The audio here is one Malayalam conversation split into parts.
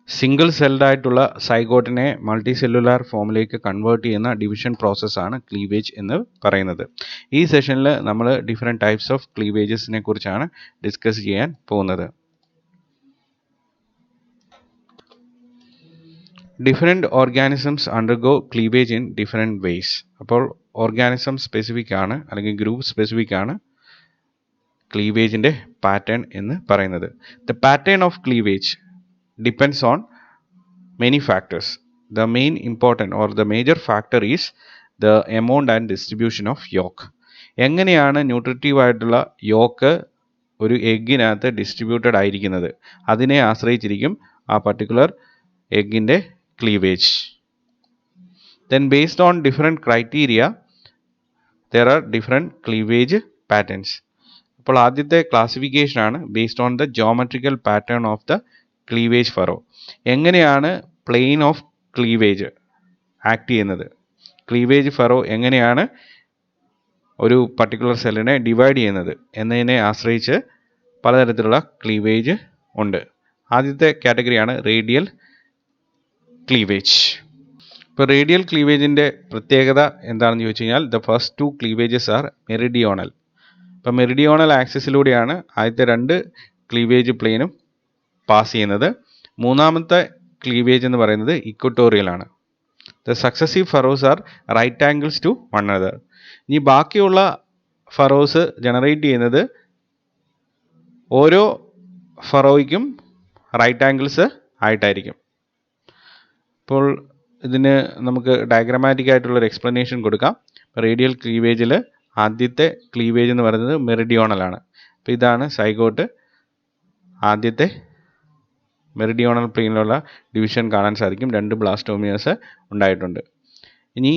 സിംഗിൾ സെൽഡ് ആയിട്ടുള്ള സൈഗോട്ടിനെ മൾട്ടി സെല്ലുലാർ ഫോമിലേക്ക് കൺവേർട്ട് ചെയ്യുന്ന ഡിവിഷൻ പ്രോസസ്സാണ് ക്ലീവേജ് എന്ന് പറയുന്നത്. ഈ സെഷനിൽ നമ്മൾ ഡിഫറെൻറ്റ് ടൈപ്സ് ഓഫ് ക്ലീവേജസിനെ കുറിച്ചാണ് ഡിസ്കസ് ചെയ്യാൻ പോകുന്നത്. Different organisms undergo cleavage in different ways. അപ്പോൾ ഓർഗാനിസം സ്പെസിഫിക് ആണ് അല്ലെങ്കിൽ ഗ്രൂപ്പ് സ്പെസിഫിക് ആണ് ക്ലീവേജിൻ്റെ പാറ്റേൺ എന്ന് പറയുന്നത്. The pattern of cleavage depends on many factors. The main important or the major factor is the amount and distribution of yolk. എങ്ങനെയാണ് ന്യൂട്രിറ്റീവ് ആയിട്ടുള്ള യോക്ക് ഒരു എഗ്ഗിനകത്ത് ഡിസ്ട്രിബ്യൂട്ടഡ് ആയിരിക്കുന്നത്, അതിനെ ആശ്രയിച്ചിരിക്കും ആ പർട്ടിക്കുലർ എഗ്ഗിൻ്റെ cleavage. Then based on different criteria there are different cleavage patterns. അപ്പോൾ ആദ്യത്തെ ക്ലാസിഫിക്കേഷൻ ആണ് based on the geometrical pattern of the cleavage furrow. എങ്ങനെയാണ് പ്ലെയിൻ ഓഫ് ക്ലീവേജ് ആക്ട് ചെയ്യുന്നത്, ക്ലീവേജ് ഫറോ എങ്ങനെയാണ് ഒരു പർട്ടിക്കുലർ സെല്ലിനെ ഡിവൈഡ് ചെയ്യുന്നത് എന്നതിനെ ആശ്രയിച്ച് പലതരത്തിലുള്ള ക്ലീവേജ് ഉണ്ട്. ആദ്യത്തെ കാറ്റഗറിയാണ് റേഡിയൽ ക്ലീവേജ്. ഇപ്പോൾ റേഡിയൽ ക്ലീവേജിൻ്റെ പ്രത്യേകത എന്താണെന്ന് ചോദിച്ചു കഴിഞ്ഞാൽ the first two cleavages are meridional. ഇപ്പോൾ മെറിഡിയോണൽ ആക്സിസിലൂടെയാണ് ആദ്യത്തെ രണ്ട് ക്ലീവേജ് പ്ലെയിനും പാസ് ചെയ്യുന്നത്. മൂന്നാമത്തെ ക്ലീവേജ് എന്ന് പറയുന്നത് ഇക്വട്ടോറിയൽ ആണ്. The successive furrows are right angles to one another. ഇനി ബാക്കിയുള്ള ഫറോസ് ജനറേറ്റ് ചെയ്യുന്നത് ഓരോ ഫറോയ്ക്കും റൈറ്റ് ആംഗിൾസ് ആയിട്ടായിരിക്കും. ഇപ്പോൾ ഇതിന് നമുക്ക് ഡയഗ്രമാറ്റിക് ആയിട്ടുള്ളൊരു എക്സ്പ്ലനേഷൻ കൊടുക്കാം. റേഡിയൽ ക്ലീവേജിൽ ആദ്യത്തെ ക്ലീവേജ് എന്ന് പറയുന്നത് മെറിഡിയോണൽ ആണ്. അപ്പോൾ ഇതാണ് സൈഗോട്ട്. ആദ്യത്തെ മെറിഡിയോണൽ പ്ലെയിനിലുള്ള ഡിവിഷൻ കാണാൻ സാധിക്കും. 2 ബ്ലാസ്റ്റോമിയേഴ്സ് ഉണ്ടായിട്ടുണ്ട്. ഇനി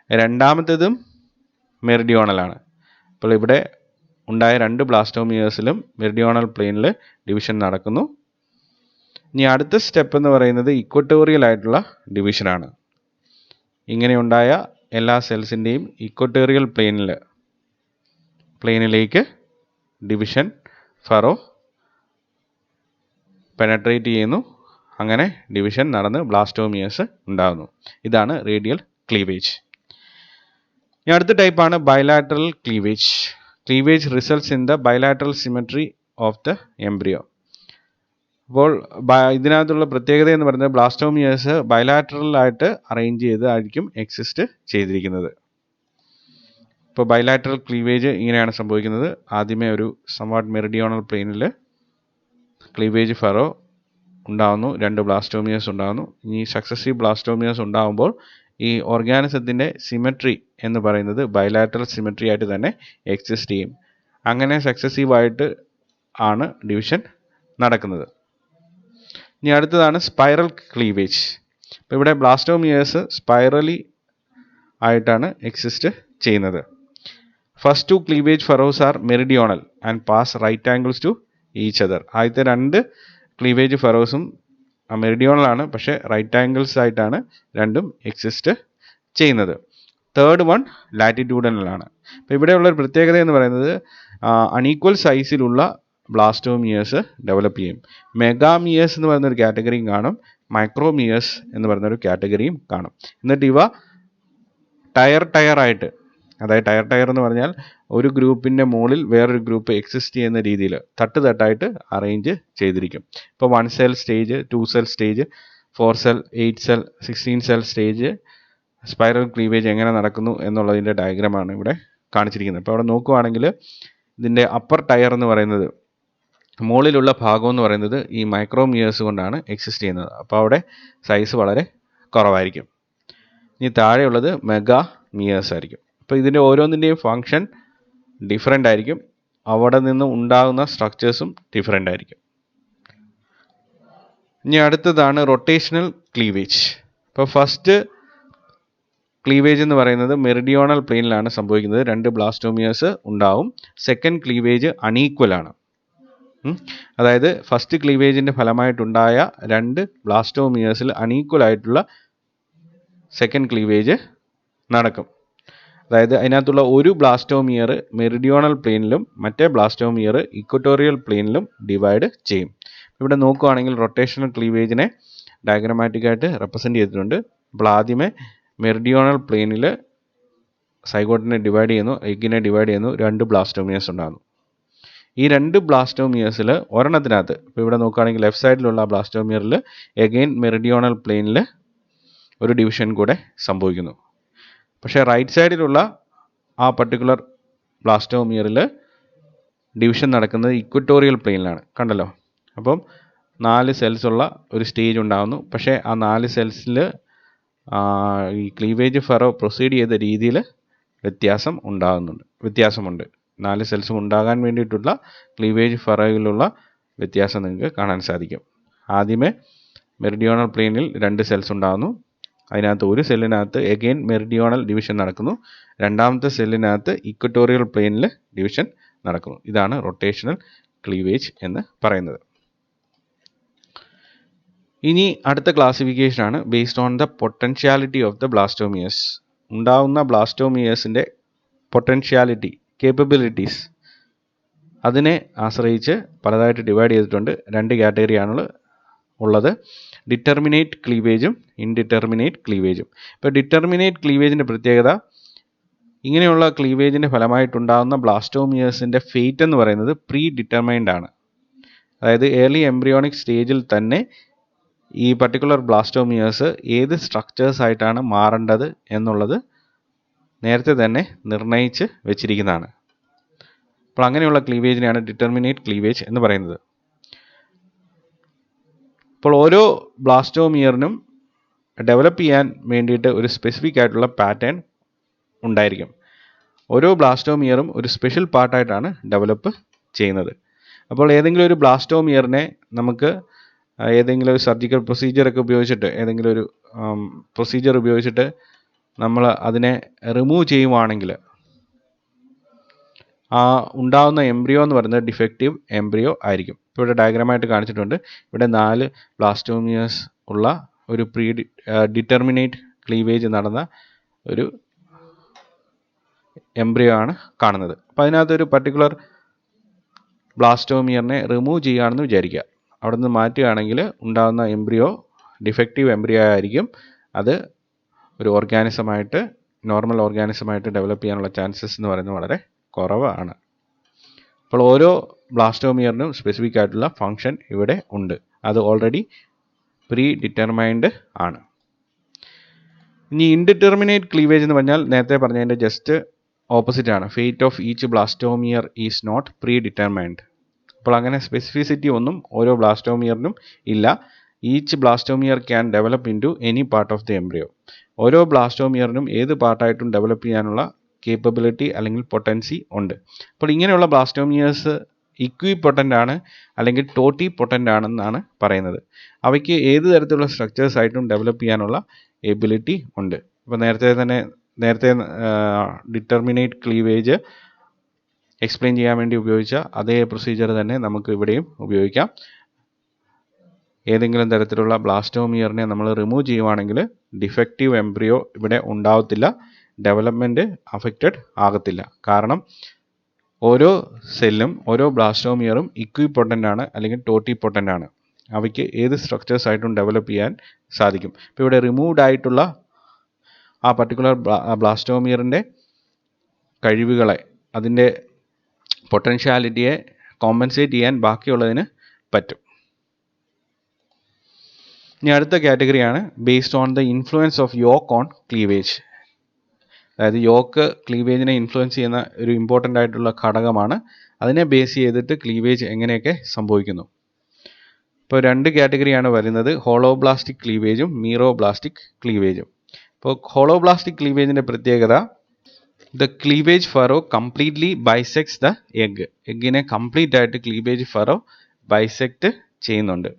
രണ്ടാമത്തേതും മെറിഡിയോണൽ ആണ്. അപ്പോൾ ഇവിടെ ഉണ്ടായ 2 ബ്ലാസ്റ്റോമിയേഴ്സിലും മെറിഡിയോണൽ പ്ലെയിനിൽ ഡിവിഷൻ നടക്കുന്നു. ഇനി അടുത്ത സ്റ്റെപ്പ് എന്ന് പറയുന്നത് ഇക്വട്ടോറിയൽ ആയിട്ടുള്ള ഡിവിഷനാണ്. ഇങ്ങനെ ഉണ്ടായ എല്ലാ സെൽസിൻ്റെയും ഇക്വട്ടോറിയൽ പ്ലെയിനിലേക്ക് ഡിവിഷൻ ഫറോ പെനട്രേറ്റ് ചെയ്യുന്നു. അങ്ങനെ ഡിവിഷൻ നടന്ന് ബ്ലാസ്റ്റോമിയേഴ്സ് ഉണ്ടാകുന്നു. ഇതാണ് റേഡിയൽ ക്ലീവേജ്. ഇനി അടുത്ത ടൈപ്പാണ് bilateral cleavage. Cleavage results in the bilateral symmetry of the embryo. അപ്പോൾ ഇതിനകത്തുള്ള പ്രത്യേകത എന്ന് പറയുന്നത് ബ്ലാസ്റ്റോമിയേഴ്സ് ബൈലാറ്ററൽ ആയിട്ട് അറേഞ്ച് ചെയ്തായിരിക്കും എക്സിസ്റ്റ് ചെയ്തിരിക്കുന്നത്. ഇപ്പോൾ ബൈലാറ്ററൽ ക്ലീവേജ് ഇങ്ങനെയാണ് സംഭവിക്കുന്നത്. ആദ്യമേ ഒരു സംവാട്ട് മെറിഡിയോണൽ പ്ലെയിനിൽ ക്ലീവേജ് ഫറോ ഉണ്ടാകുന്നു, 2 ബ്ലാസ്റ്റോമിയേഴ്സ് ഉണ്ടാകുന്നു. ഇനി സക്സസീവ് ബ്ലാസ്റ്റോമിയേഴ്സ് ഉണ്ടാകുമ്പോൾ ഈ ഓർഗാനിസത്തിൻ്റെ സിമെട്രി എന്ന് പറയുന്നത് ബൈലാറ്ററൽ സിമെട്രി ആയിട്ട് തന്നെ എക്സിസ്റ്റ് ചെയ്യും. അങ്ങനെ സക്സസീവായിട്ട് ആണ് ഡിവിഷൻ നടക്കുന്നത്. ഇനി അടുത്തതാണ് സ്പൈറൽ ക്ലീവേജ്. ഇപ്പോൾ ഇവിടെ ബ്ലാസ്റ്റോമിയേഴ്സ് സ്പൈറലി ആയിട്ടാണ് എക്സിസ്റ്റ് ചെയ്യുന്നത്. First two cleavage furrows are meridional and pass right angles to each other. ആദ്യത്തെ 2 ക്ലീവേജ് ഫറോസും മെറിഡിയോണൽ ആണ്, പക്ഷേ റൈറ്റ് ആംഗിൾസ് ആയിട്ടാണ് രണ്ടും എക്സിസ്റ്റ് ചെയ്യുന്നത്. തേർഡ് വൺ ലാറ്റിറ്റ്യൂഡനൽ ആണ്. അപ്പോൾ ഇവിടെയുള്ള ഒരു പ്രത്യേകത എന്ന് പറയുന്നത് അൺഈക്വൽ സൈസിലുള്ള ബ്ലാസ്റ്റോമിയേഴ്സ് ഡെവലപ്പ് ചെയ്യും. മെഗാമിയേഴ്സ് എന്ന് പറയുന്നൊരു കാറ്റഗറിയും കാണും, മൈക്രോമിയേഴ്സ് എന്ന് പറയുന്നൊരു കാറ്റഗറിയും കാണും. എന്നിട്ട് ഇവ ടയർ ആയിട്ട്, അതായത് ടയർ എന്ന് പറഞ്ഞാൽ ഒരു ഗ്രൂപ്പിൻ്റെ മുകളിൽ വേറൊരു ഗ്രൂപ്പ് എക്സിസ്റ്റ് ചെയ്യുന്ന രീതിയിൽ തട്ടായിട്ട് അറേഞ്ച് ചെയ്തിരിക്കും. ഇപ്പോൾ 1 cell stage, 2 cell stage, 4 cell, 8 cell, 16 cell stage spiral cleavage എങ്ങനെ നടക്കുന്നു എന്നുള്ളതിൻ്റെ ഡയഗ്രമാണ് ഇവിടെ കാണിച്ചിരിക്കുന്നത്. അപ്പോൾ അവിടെ നോക്കുവാണെങ്കിൽ ഇതിൻ്റെ അപ്പർ ടയർ എന്ന് പറയുന്നത്, മുകളിലുള്ള ഭാഗം എന്ന് പറയുന്നത് ഈ മൈക്രോമിയേഴ്സ് കൊണ്ടാണ് എക്സിസ്റ്റ് ചെയ്യുന്നത്. അപ്പോൾ അവിടെ സൈസ് വളരെ കുറവായിരിക്കും. ഇനി താഴെയുള്ളത് മെഗാ മിയേഴ്സ് ആയിരിക്കും. അപ്പോൾ ഇതിൻ്റെ ഓരോന്നിൻ്റെയും ഫങ്ഷൻ ഡിഫറെൻ്റ് ആയിരിക്കും, അവിടെ നിന്ന് ഉണ്ടാകുന്ന സ്ട്രക്ചേഴ്സും ഡിഫറെൻ്റ് ആയിരിക്കും. ഇനി അടുത്തതാണ് റൊട്ടേഷണൽ ക്ലീവേജ്. അപ്പോൾ ഫസ്റ്റ് ക്ലീവേജ് എന്ന് പറയുന്നത് മെറിഡിയോണൽ പ്ലെയിനിലാണ് സംഭവിക്കുന്നത്. 2 ബ്ലാസ്റ്റോമിയേഴ്സ് ഉണ്ടാവും. സെക്കൻഡ് ക്ലീവേജ് അൺഈക്വൽ ആണ്. അതായത് ഫസ്റ്റ് ക്ലീവേജിൻ്റെ ഫലമായിട്ടുണ്ടായ 2 ബ്ലാസ്റ്റോമിയേഴ്സിൽ അൺഈക്വൽ ആയിട്ടുള്ള സെക്കൻഡ് ക്ലീവേജ് നടക്കും. അതായത് അതിനകത്തുള്ള ഒരു ബ്ലാസ്റ്റോമിയർ മെറിഡിയോണൽ പ്ലെയിനിലും മറ്റേ ബ്ലാസ്റ്റോമിയർ ഇക്വട്ടോറിയൽ പ്ലെയിനിലും ഡിവൈഡ് ചെയ്യും. ഇവിടെ നോക്കുകയാണെങ്കിൽ റൊട്ടേഷണൽ ക്ലീവേജിനെ ഡയഗ്രമാറ്റിക്കായിട്ട് റെപ്രസെൻറ്റ് ചെയ്തിട്ടുണ്ട്. അപ്പോൾ ആദ്യമേ മെറിഡിയോണൽ പ്ലെയിനിൽ സൈഗോട്ടിനെ ഡിവൈഡ് ചെയ്യുന്നു, എഗ്ഗിനെ ഡിവൈഡ് ചെയ്യുന്നു, 2 ബ്ലാസ്റ്റോമിയേഴ്സ് ഉണ്ടാകുന്നു. ഈ 2 ബ്ലാസ്റ്റോമിയേഴ്സിൽ ഒരെണ്ണത്തിനകത്ത്, ഇപ്പോൾ ഇവിടെ നോക്കുകയാണെങ്കിൽ ലെഫ്റ്റ് സൈഡിലുള്ള ബ്ലാസ്റ്റോമിയറിൽ എഗെയിൻ മെറിഡിയോണൽ പ്ലെയിനിൽ ഒരു ഡിവിഷൻ കൂടെ സംഭവിക്കുന്നു. പക്ഷേ റൈറ്റ് സൈഡിലുള്ള ആ പർട്ടിക്കുലർ ബ്ലാസ്റ്റോമിയറിൽ ഡിവിഷൻ നടക്കുന്നത് ഇക്വറ്റോറിയൽ പ്ലെയിനിലാണ്. കണ്ടല്ലോ. അപ്പം 4 സെൽസ് ഉള്ള ഒരു സ്റ്റേജ് ഉണ്ടാകുന്നു. പക്ഷേ ആ 4 സെൽസിൽ ഈ ക്ലീവേജ് ഫറോ പ്രൊസീഡ് ചെയ്ത രീതിയിൽ വ്യത്യാസമുണ്ട്. 4 സെൽസും ഉണ്ടാകാൻ വേണ്ടിയിട്ടുള്ള ക്ലീവേജ് ഫറോയിലുള്ള വ്യത്യാസം നിങ്ങൾക്ക് കാണാൻ സാധിക്കും. ആദ്യമേ മെറിഡിയോണൽ പ്ലെയിനിൽ 2 സെൽസ് ഉണ്ടാകുന്നു. അതിനകത്ത് ഒരു സെല്ലിനകത്ത് എഗെയിൻ മെറിഡിയോണൽ ഡിവിഷൻ നടക്കുന്നു. രണ്ടാമത്തെ സെല്ലിനകത്ത് ഇക്വറ്റോറിയൽ പ്ലെയിനിൽ ഡിവിഷൻ നടക്കുന്നു. ഇതാണ് റൊട്ടേഷണൽ ക്ലീവേജ് എന്ന് പറയുന്നത്. ഇനി അടുത്ത ക്ലാസിഫിക്കേഷനാണ് based on the potentiality of the blastomeres. ഉണ്ടാവുന്ന ബ്ലാസ്റ്റോമിയേഴ്സിൻ്റെ പൊട്ടൻഷ്യാലിറ്റി, കേപ്പബിലിറ്റീസ്, അതിനെ ആശ്രയിച്ച് പലതായിട്ട് ഡിവൈഡ് ചെയ്തിട്ടുണ്ട്. 2 കാറ്റഗറിയാണ് ഉള്ളത്, ഡിറ്റർമിനേറ്റ് ക്ലീവേജും ഇൻഡിറ്റർമിനേറ്റ് ക്ലീവേജും. ഇപ്പോൾ ഡിറ്റർമിനേറ്റ് ക്ലീവേജിൻ്റെ പ്രത്യേകത, ഇങ്ങനെയുള്ള ക്ലീവേജിൻ്റെ ഫലമായിട്ടുണ്ടാകുന്ന ബ്ലാസ്റ്റോമിയേഴ്സിൻ്റെ ഫേറ്റ് എന്ന് പറയുന്നത് പ്രീ ഡിറ്റർമൈൻഡ് ആണ്. അതായത് ഏർലി എംബ്രിയോണിക് സ്റ്റേജിൽ തന്നെ ഈ പർട്ടിക്കുലർ ബ്ലാസ്റ്റോമിയേഴ്സ് ഏത് സ്ട്രക്ചേഴ്സ് ആയിട്ടാണ് മാറേണ്ടത് എന്നുള്ളത് നേരത്തെ തന്നെ നിർണയിച്ച് വെച്ചിരിക്കുന്നതാണ്. അപ്പോൾ അങ്ങനെയുള്ള ക്ലീവേജിനെയാണ് ഡിറ്റർമിനേറ്റ് ക്ലീവേജ് എന്ന് പറയുന്നത്. അപ്പോൾ ഓരോ ബ്ലാസ്റ്റോമിയറിനും ഡെവലപ്പ് ചെയ്യാൻ വേണ്ടിയിട്ട് ഒരു സ്പെസിഫിക് ആയിട്ടുള്ള പാറ്റേൺ ഉണ്ടായിരിക്കും. ഓരോ ബ്ലാസ്റ്റോമിയറും ഒരു സ്പെഷ്യൽ പാർട്ടായിട്ടാണ് ഡെവലപ്പ് ചെയ്യുന്നത്. അപ്പോൾ ഏതെങ്കിലും ഒരു ബ്ലാസ്റ്റോമിയറിനെ നമുക്ക് ഏതെങ്കിലും ഒരു സർജിക്കൽ പ്രൊസീജിയറൊക്കെ ഉപയോഗിച്ചിട്ട്, ഏതെങ്കിലും ഒരു പ്രൊസീജിയർ ഉപയോഗിച്ചിട്ട് നമ്മൾ അതിനെ റിമൂവ് ചെയ്യുവാണെങ്കിൽ ആ ഉണ്ടാകുന്ന എംബ്രിയോ എന്ന് പറയുന്നത് ഡിഫക്റ്റീവ് എംബ്രിയോ ആയിരിക്കും. ഇപ്പോൾ ഇവിടെ ഡയഗ്രാമായിട്ട് കാണിച്ചിട്ടുണ്ട്. ഇവിടെ 4 ബ്ലാസ്റ്റോമിയേഴ്സ് ഉള്ള ഒരു ഡിറ്റർമിനേറ്റ് ക്ലീവേജ് നടന്ന ഒരു എംബ്രിയോ ആണ് കാണുന്നത്. അപ്പോൾ അതിനകത്തൊരു പർട്ടിക്കുലർ ബ്ലാസ്റ്റോമിയറിനെ റിമൂവ് ചെയ്യുകയാണെന്ന് വിചാരിക്കുക. അവിടെ നിന്ന് മാറ്റുകയാണെങ്കിൽ ഉണ്ടാകുന്ന എംബ്രിയോ ഡിഫക്റ്റീവ് എംബ്രിയോ ആയിരിക്കും. അത് ഒരു ഓർഗാനിസമായിട്ട്, നോർമൽ ഓർഗാനിസമായിട്ട് ഡെവലപ്പ് ചെയ്യാനുള്ള ചാൻസസ് എന്ന് പറയുന്നത് വളരെ കുറവാണ്. അപ്പോൾ ഓരോ ബ്ലാസ്റ്റോമിയറിനും സ്പെസിഫിക് ആയിട്ടുള്ള ഫങ്ഷൻ ഇവിടെ ഉണ്ട്. അത് ഓൾറെഡി പ്രീ ഡിറ്റർമൈൻഡ് ആണ്. ഇനി ഇൻഡിറ്റർമിനേറ്റ് ക്ലീവേജ് എന്ന് പറഞ്ഞാൽ നേരത്തെ പറഞ്ഞതിൻ്റെ ജസ്റ്റ് ഓപ്പോസിറ്റ് ആണ്. Fate of each blastomere is not predetermined. അപ്പോൾ അങ്ങനെ സ്പെസിഫിസിറ്റി ഒന്നും ഓരോ ബ്ലാസ്റ്റോമിയറിനും ഇല്ല. Each blastomere can develop into any part of the embryo. ഓരോ ബ്ലാസ്റ്റോമിയറിനും ഏത് പാർട്ടായിട്ടും ഡെവലപ്പ് ചെയ്യാനുള്ള കേപ്പബിലിറ്റി അല്ലെങ്കിൽ പൊട്ടൻസി ഉണ്ട്. അപ്പോൾ ഇങ്ങനെയുള്ള ബ്ലാസ്റ്റോമിയേഴ്സ് ഇക്വിപൊട്ടൻ്റ് ആണ് അല്ലെങ്കിൽ ടോട്ടി പൊട്ടൻ്റ് ആണെന്നാണ് പറയുന്നത്. അവയ്ക്ക് ഏത് തരത്തിലുള്ള സ്ട്രക്ചേഴ്സ് ആയിട്ടും ഡെവലപ്പ് ചെയ്യാനുള്ള എബിലിറ്റി ഉണ്ട്. ഇപ്പോൾ നേരത്തെ ഡിറ്റർമിനേറ്റ് ക്ലീവേജ് എക്സ്പ്ലെയിൻ ചെയ്യാൻ വേണ്ടി ഉപയോഗിച്ച അതേ പ്രൊസീജിയർ തന്നെ നമുക്ക് ഇവിടെയും ഉപയോഗിക്കാം. ഏതെങ്കിലും തരത്തിലുള്ള ബ്ലാസ്റ്റോമിയറിനെ നമ്മൾ റിമൂവ് ചെയ്യുവാണെങ്കിൽ ഡിഫക്റ്റീവ് എംബ്രിയോ ഇവിടെ ഉണ്ടാവത്തില്ല, ഡെവലപ്മെൻറ്റ് അഫക്റ്റഡ് ആകത്തില്ല. കാരണം ഓരോ സെല്ലും ഓരോ ബ്ലാസ്റ്റോമിയറും ഇക്വിപൊട്ടൻ്റ് ആണ് അല്ലെങ്കിൽ ടോട്ടി പൊട്ടൻ്റ് ആണ്. അവയ്ക്ക് ഏത് സ്ട്രക്ചേഴ്സ് ആയിട്ടും ഡെവലപ്പ് ചെയ്യാൻ സാധിക്കും. ഇപ്പോൾ ഇവിടെ റിമൂവ്ഡ് ആയിട്ടുള്ള ആ പർട്ടിക്കുലർ ബ്ലാസ്റ്റോമിയറിൻ്റെ കഴിവുകളെ, അതിൻ്റെ പൊട്ടൻഷ്യാലിറ്റിയെ കോമ്പൻസേറ്റ് ചെയ്യാൻ ബാക്കിയുള്ളതിന് പറ്റും. ഇനി അടുത്ത കാറ്റഗറിയാണ് based on the influence of yolk on cleavage. അതായത് യോക്ക് ക്ലീവേജിനെ ഇൻഫ്ലുവൻസ് ചെയ്യുന്ന ഒരു ഇമ്പോർട്ടൻ്റ് ആയിട്ടുള്ള ഘടകമാണ്. അതിനെ ബേസ് ചെയ്തിട്ട് ക്ലീവേജ് എങ്ങനെയൊക്കെ സംഭവിക്കുന്നു. ഇപ്പോൾ 2 കാറ്റഗറിയാണ് വരുന്നത്, ഹോളോബ്ലാസ്റ്റിക് ക്ലീവേജും മീറോബ്ലാസ്റ്റിക് ക്ലീവേജും. ഇപ്പോൾ ഹോളോബ്ലാസ്റ്റിക് ക്ലീവേജിൻ്റെ പ്രത്യേകത, the cleavage furrow completely bisects the egg. എഗ്ഗിനെ കംപ്ലീറ്റ് ആയിട്ട് ക്ലീവേജ് ഫറോ ബൈസെക്റ്റ് ചെയ്യുന്നുണ്ട്.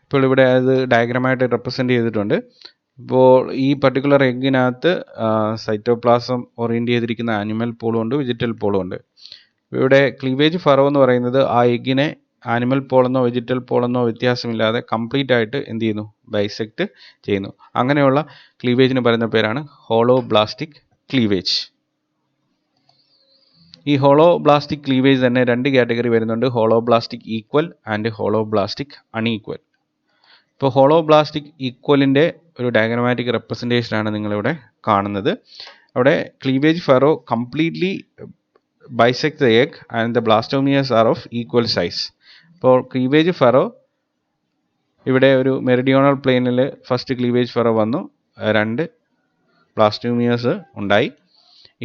ഇപ്പോൾ ഇവിടെ അത് ഡയഗ്രമായിട്ട് റെപ്രസെൻ്റ് ചെയ്തിട്ടുണ്ട്. ഇപ്പോൾ ഈ പർട്ടിക്കുലർ എഗ്ഗിനകത്ത് സൈറ്റോപ്ലാസം ഓറിയൻറ്റ് ചെയ്തിരിക്കുന്ന ആനിമൽ പോളും ഉണ്ട്, വെജിറ്റൽ പോളും ഉണ്ട്. ഇവിടെ ക്ലീവേജ് ഫറോ എന്ന് പറയുന്നത് ആ എഗ്ഗിനെ ആനിമൽ പോളെന്നോ വെജിറ്റൽ പോളെന്നോ വ്യത്യാസമില്ലാതെ കംപ്ലീറ്റ് ആയിട്ട് എന്ത് ചെയ്യുന്നു, ബൈസെക്റ്റ് ചെയ്യുന്നു. അങ്ങനെയുള്ള ക്ലീവേജിന് പറയുന്ന പേരാണ് ഹോളോബ്ലാസ്റ്റിക് ക്ലീവേജ്. ഈ ഹോളോബ്ലാസ്റ്റിക് ക്ലീവേജ് തന്നെ രണ്ട് കാറ്റഗറി വരുന്നുണ്ട്, holoblastic equal and holoblastic unequal. ഇപ്പോൾ ഹോളോബ്ലാസ്റ്റിക് ഈക്വലിൻ്റെ ഒരു ഡയഗ്രമാറ്റിക് റെപ്രസെൻറ്റേഷനാണ് നിങ്ങളിവിടെ കാണുന്നത്. അവിടെ cleavage furrow completely bisect the egg and the blastomeres are of equal size. അപ്പോൾ ക്ലീവേജ് ഫെറോ ഇവിടെ ഒരു മെറിഡിയോണൽ പ്ലെയിനിൽ ഫസ്റ്റ് ക്ലീവേജ് ഫെറോ വന്നു, രണ്ട് ബ്ലാസ്റ്റോമിയേഴ്സ് ഉണ്ടായി.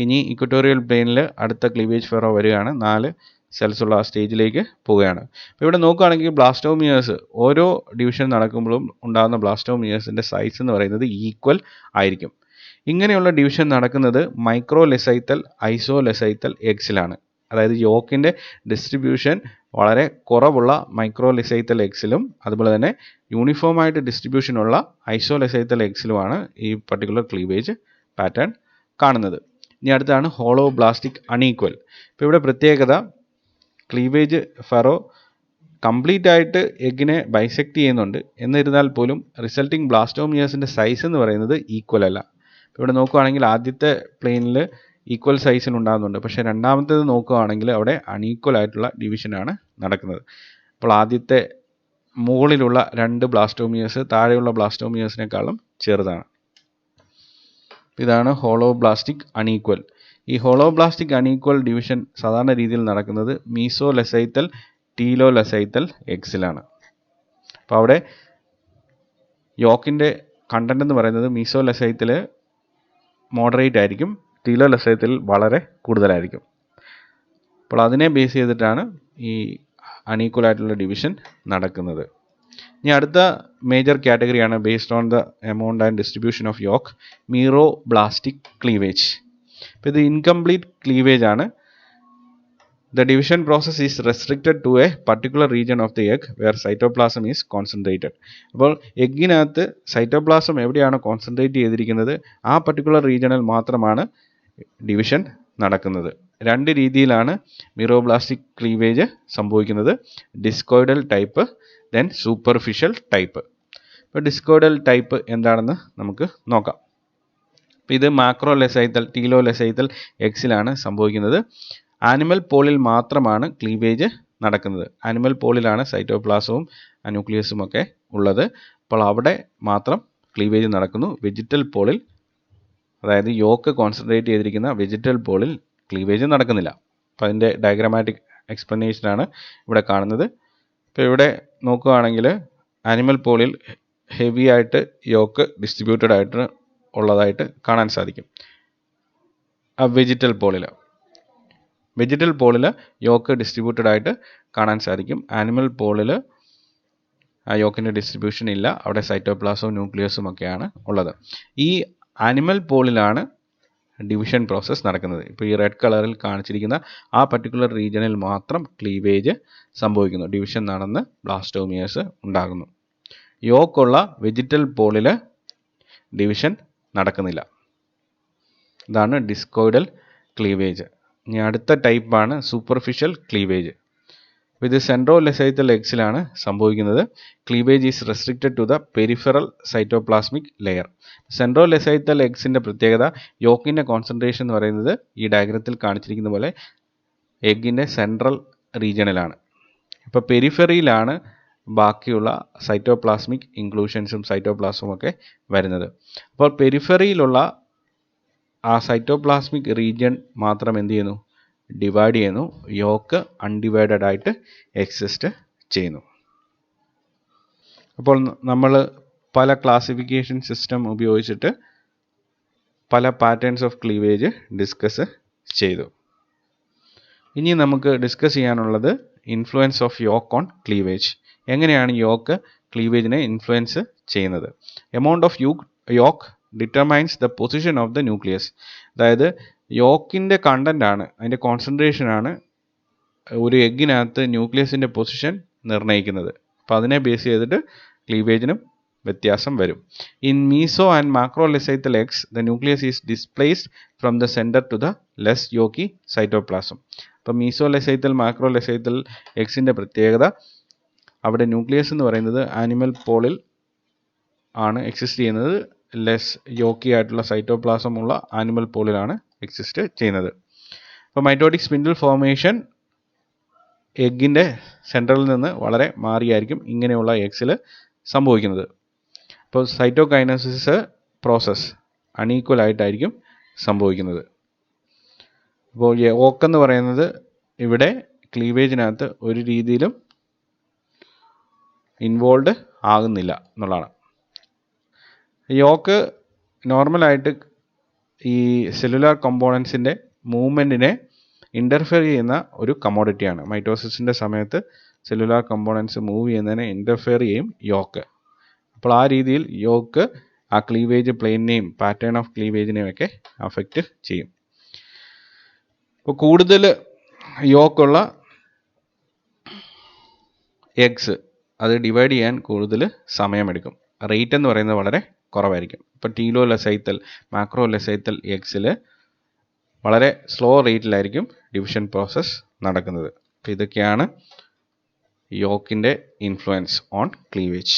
ഇനി ഇക്വറ്റോറിയൽ പ്ലെയിനിൽ അടുത്ത ക്ലീവേജ് ഫെറോ വരികയാണ്, 4 സെൽസ് ഉള്ള ആ സ്റ്റേജിലേക്ക് പോവുകയാണ്. അപ്പോൾ ഇവിടെ നോക്കുകയാണെങ്കിൽ ബ്ലാസ്റ്റോമിയേഴ്സ് ഓരോ ഡിവിഷൻ നടക്കുമ്പോഴും ഉണ്ടാകുന്ന ബ്ലാസ്റ്റോമിയേഴ്സിൻ്റെ സൈസ് എന്ന് പറയുന്നത് ഈക്വൽ ആയിരിക്കും. ഇങ്ങനെയുള്ള ഡിവിഷൻ നടക്കുന്നത് മൈക്രോലെസൈത്തൽ ഐസോലെസൈത്തൽ എഗ്സിലാണ്. അതായത് യോക്കിൻ്റെ ഡിസ്ട്രിബ്യൂഷൻ വളരെ കുറവുള്ള മൈക്രോലെസൈത്തൽ എഗ്സിലും അതുപോലെ തന്നെ യൂണിഫോം ആയിട്ട് ഡിസ്ട്രിബ്യൂഷൻ ഉള്ള ഐസോലെസൈത്തൽ എഗ്സിലുമാണ് ഈ പർട്ടിക്കുലർ ക്ലീവേജ് പാറ്റേൺ കാണുന്നത്. ഇനി അടുത്താണ് ഹോളോബ്ലാസ്റ്റിക് അൺഈക്വൽ. ഇപ്പോൾ ഇവിടെ പ്രത്യേകത, ക്ലീവേജ് ഫെറോ കംപ്ലീറ്റ് ആയിട്ട് എഗ്ഗിനെ ബൈസെക്ട് ചെയ്യുന്നുണ്ട്, എന്നിരുന്നാൽ പോലും റിസൾട്ടിങ് ബ്ലാസ്റ്റോമിയേഴ്സിൻ്റെ സൈസ് എന്ന് പറയുന്നത് ഈക്വൽ അല്ല. ഇവിടെ നോക്കുകയാണെങ്കിൽ ആദ്യത്തെ പ്ലെയിനിൽ ഈക്വൽ സൈസിൽ ഉണ്ടാകുന്നുണ്ട്, പക്ഷേ രണ്ടാമത്തേത് നോക്കുകയാണെങ്കിൽ അവിടെ അൺഈക്വൽ ആയിട്ടുള്ള ഡിവിഷനാണ് നടക്കുന്നത്. അപ്പോൾ ആദ്യത്തെ മുകളിലുള്ള 2 ബ്ലാസ്റ്റോമിയേഴ്സ് താഴെയുള്ള ബ്ലാസ്റ്റോമിയേഴ്സിനേക്കാളും ചെറുതാണ്. ഇതാണ് ഹോളോബ്ലാസ്റ്റിക് അൺഈക്വൽ. ഈ ഹോളോബ്ലാസ്റ്റിക് അൺഈക്വൽ ഡിവിഷൻ സാധാരണ രീതിയിൽ നടക്കുന്നത് മീസോലെസൈത്തൽ ടീലോലെസൈത്തൽ എഗ്സിലാണ്. അപ്പോൾ അവിടെ യോക്കിൻ്റെ കണ്ടന്റ് എന്ന് പറയുന്നത് മീസോലെസൈത്തിൽ മോഡറേറ്റ് ആയിരിക്കും, ടീലോലെസൈത്തിൽ വളരെ കൂടുതലായിരിക്കും. അപ്പോൾ അതിനെ ബേസ് ചെയ്തിട്ടാണ് ഈ അൺഈക്വൽ ആയിട്ടുള്ള ഡിവിഷൻ നടക്കുന്നത്. ഇനി അടുത്ത മേജർ കാറ്റഗറിയാണ് based on the amount and distribution of yolk, meroblastic cleavage. അപ്പോൾ ഇത് ഇൻകംപ്ലീറ്റ് ക്ലീവേജ് ആണ്. The division process is restricted to a particular region of the egg where cytoplasm is concentrated. അപ്പോൾ എഗ്ഗിനകത്ത് സൈറ്റോപ്ലാസം എവിടെയാണ് കോൺസെൻട്രേറ്റ് ചെയ്തിരിക്കുന്നത് ആ പർട്ടിക്കുലർ റീജിയണിൽ മാത്രമാണ് ഡിവിഷൻ നടക്കുന്നത്. രണ്ട് രീതിയിലാണ് മീറോബ്ലാസ്റ്റിക് ക്ലീവേജ് സംഭവിക്കുന്നത്, ഡിസ്കോയിഡൽ ടൈപ്പ് ദെൻ സൂപ്പർഫിഷ്യൽ ടൈപ്പ്. ഇപ്പോൾ ഡിസ്കോയിഡൽ ടൈപ്പ് എന്താണെന്ന് നമുക്ക് നോക്കാം. ഇത് മാക്രോലെസൈത്തൽ ടീലോലെസൈത്തൽ എഗ്സിലാണ് സംഭവിക്കുന്നത്. ആനിമൽ പോളിൽ മാത്രമാണ് ക്ലീവേജ് നടക്കുന്നത്. ആനിമൽ പോളിലാണ് സൈറ്റോപ്ലാസവും ന്യൂക്ലിയസും ഒക്കെ ഉള്ളത്. അപ്പോൾ അവിടെ മാത്രം ക്ലീവേജ് നടക്കുന്നു. വെജിറ്റൽ പോളിൽ, അതായത് യോക്ക് കോൺസെൻട്രേറ്റ് ചെയ്തിരിക്കുന്ന വെജിറ്റൽ പോളിൽ ക്ലീവേജ് നടക്കുന്നില്ല. അപ്പോൾ അതിൻ്റെ ഡയഗ്രാമാറ്റിക് എക്സ്പ്ലനേഷനാണ് ഇവിടെ കാണുന്നത്. ഇപ്പോൾ ഇവിടെ നോക്കുകയാണെങ്കിൽ ആനിമൽ പോളിൽ ഹെവി ആയിട്ട് യോക്ക് ഡിസ്ട്രിബ്യൂട്ടഡ് ആയിട്ട് ഉള്ളതായിട്ട് കാണാൻ സാധിക്കും. വെജിറ്റൽ പോളിൽ യോക്ക് ഡിസ്ട്രിബ്യൂട്ടഡ് ആയിട്ട് കാണാൻ സാധിക്കും. ആനിമൽ പോളിൽ ആ യോക്കിൻ്റെ ഡിസ്ട്രിബ്യൂഷൻ ഇല്ല, അവിടെ സൈറ്റോപ്ലാസവും ന്യൂക്ലിയസും ഒക്കെയാണ് ഉള്ളത്. ഈ ആനിമൽ പോളിലാണ് ഡിവിഷൻ പ്രോസസ്സ് നടക്കുന്നത്. ഇപ്പോൾ ഈ റെഡ് കളറിൽ കാണിച്ചിരിക്കുന്ന ആ പർട്ടിക്കുലർ റീജിയനിൽ മാത്രം ക്ലീവേജ് സംഭവിക്കുന്നു, ഡിവിഷൻ നടന്ന് ബ്ലാസ്റ്റോമിയേഴ്സ് ഉണ്ടാകുന്നു. യോക്കുള്ള വെജിറ്റൽ പോളിൽ ഡിവിഷൻ നടക്കുന്നില്ല. ഇതാണ് ഡിസ്കോയിഡൽ ക്ലീവേജ്. ഇനി അടുത്ത ടൈപ്പാണ് സൂപ്പർഫിഷ്യൽ ക്ലീവേജ്. ഇത് സെൻട്രോലെസൈത്തൽ എഗ്സിലാണ് സംഭവിക്കുന്നത്. Cleavage is restricted to the peripheral cytoplasmic layer. Centrolecithal എഗ്സിൻ്റെ പ്രത്യേകത, യോക്കിൻ്റെ കോൺസെൻട്രേഷൻ എന്ന് പറയുന്നത് ഈ ഡയഗ്രത്തിൽ കാണിച്ചിരിക്കുന്ന പോലെ എഗ്ഗിൻ്റെ സെൻട്രൽ റീജിയണിലാണ്. ഇപ്പോൾ പെരിഫറിയിലാണ് ബാക്കിയുള്ള സൈറ്റോപ്ലാസ്മിക് ഇൻക്ലൂഷൻസും സൈറ്റോപ്ലാസവും ഒക്കെ വരുന്നത്. അപ്പോൾ പെരിഫറിയിലുള്ള ആ സൈറ്റോപ്ലാസ്മിക് റീജിയൻ മാത്രം എന്ത് ചെയ്യുന്നു, ഡിവൈഡ് ചെയ്യുന്നു. യോക്ക് അൺഡിവൈഡഡ് ആയിട്ട് എക്സിസ്റ്റ് ചെയ്യുന്നു. അപ്പോൾ നമ്മൾ പല ക്ലാസിഫിക്കേഷൻ സിസ്റ്റം ഉപയോഗിച്ചിട്ട് പല പാറ്റേൺസ് ഓഫ് ക്ലീവേജ് ഡിസ്കസ് ചെയ്തു. ഇനി നമുക്ക് ഡിസ്കസ് ചെയ്യാനുള്ളത് influence of yolk on cleavage. എങ്ങനെയാണ് യോക്ക് ക്ലീവേജിനെ ഇൻഫ്ലുവൻസ് ചെയ്യുന്നത്? Amount of yolk determines the position of the nucleus. അതായത് യോക്കിൻ്റെ കണ്ടന്റ് ആണ്, അതിൻ്റെ കോൺസെൻട്രേഷൻ ആണ് ഒരു എഗ്ഗിനകത്ത് ന്യൂക്ലിയസിൻ്റെ പൊസിഷൻ നിർണ്ണയിക്കുന്നത്. അപ്പോൾ അതിനെ ബേസ് ചെയ്തിട്ട് ക്ലീവേജിനും വ്യത്യാസം വരും. In meso and macrolecithal eggs the nucleus is displaced from the centre to the less yolky cytoplasm. അപ്പോൾ മീസോലെസൈത്തൽ മാക്രോലെസൈത്തൽ എഗ്സിൻ്റെ പ്രത്യേകത, അവിടെ ന്യൂക്ലിയസ് എന്ന് പറയുന്നത് ആനിമൽ പോളിൽ ആണ് എക്സിസ്റ്റ് ചെയ്യുന്നത്, ലെസ് യോക്കി ആയിട്ടുള്ള സൈറ്റോപ്ലാസം ഉള്ള ആനിമൽ പോളിലാണ് എക്സിസ്റ്റ് ചെയ്യുന്നത്. അപ്പോൾ മൈറ്റോട്ടിക് സ്പിൻഡിൽ ഫോർമേഷൻ എഗ്ഗിൻ്റെ സെൻട്രലിൽ നിന്ന് വളരെ മാറിയായിരിക്കും ഇങ്ങനെയുള്ള എഗ്സിൽ സംഭവിക്കുന്നത്. അപ്പോൾ സൈറ്റോകൈനസിസ് പ്രോസസ്സ് അൺഈക്വൽ ആയിട്ടായിരിക്കും സംഭവിക്കുന്നത്. അപ്പോൾ യോക്ക് എന്ന് പറയുന്നത് ഇവിടെ ക്ലീവേജിനകത്ത് ഒരു രീതിയിലും ഇൻവോൾവ് ആകുന്നില്ല എന്നുള്ളതാണ്. യോക്ക് നോർമലായിട്ട് ഈ സെല്ലുലാർ കമ്പോണൻസിൻ്റെ മൂവ്മെൻറ്റിനെ ഇൻ്റർഫിയർ ചെയ്യുന്ന ഒരു കമ്മോഡിറ്റിയാണ്. മൈറ്റോസിസിൻ്റെ സമയത്ത് സെല്ലുലാർ കമ്പോണൻസ് മൂവ് ചെയ്യുന്നതിനെ ഇൻ്റർഫിയർ ചെയ്യും യോക്ക്. അപ്പോൾ ആ രീതിയിൽ യോക്ക് ആ ക്ലീവേജ് പ്ലെയിനെയും പാറ്റേൺ ഓഫ് ക്ലീവേജിനെയും ഒക്കെ അഫക്റ്റ് ചെയ്യും. ഇപ്പോൾ കൂടുതൽ യോക്കുള്ള എഗ്സ് അത് ഡിവൈഡ് ചെയ്യാൻ കൂടുതൽ സമയമെടുക്കും. റേറ്റ് എന്ന് പറയുന്നത് വളരെ കുറവായിരിക്കും. ഇപ്പോൾ ടീലോലെസൈത്തൽ, മാക്രോലെസൈത്തൽ എഗ്സിൽ വളരെ സ്ലോ റേറ്റിലായിരിക്കും ഡിവിഷൻ പ്രോസസ്സ് നടക്കുന്നത്. അപ്പോൾ ഇതൊക്കെയാണ് യോക്കിൻ്റെ ഇൻഫ്ലുവൻസ് ഓൺ ക്ലീവേജ്.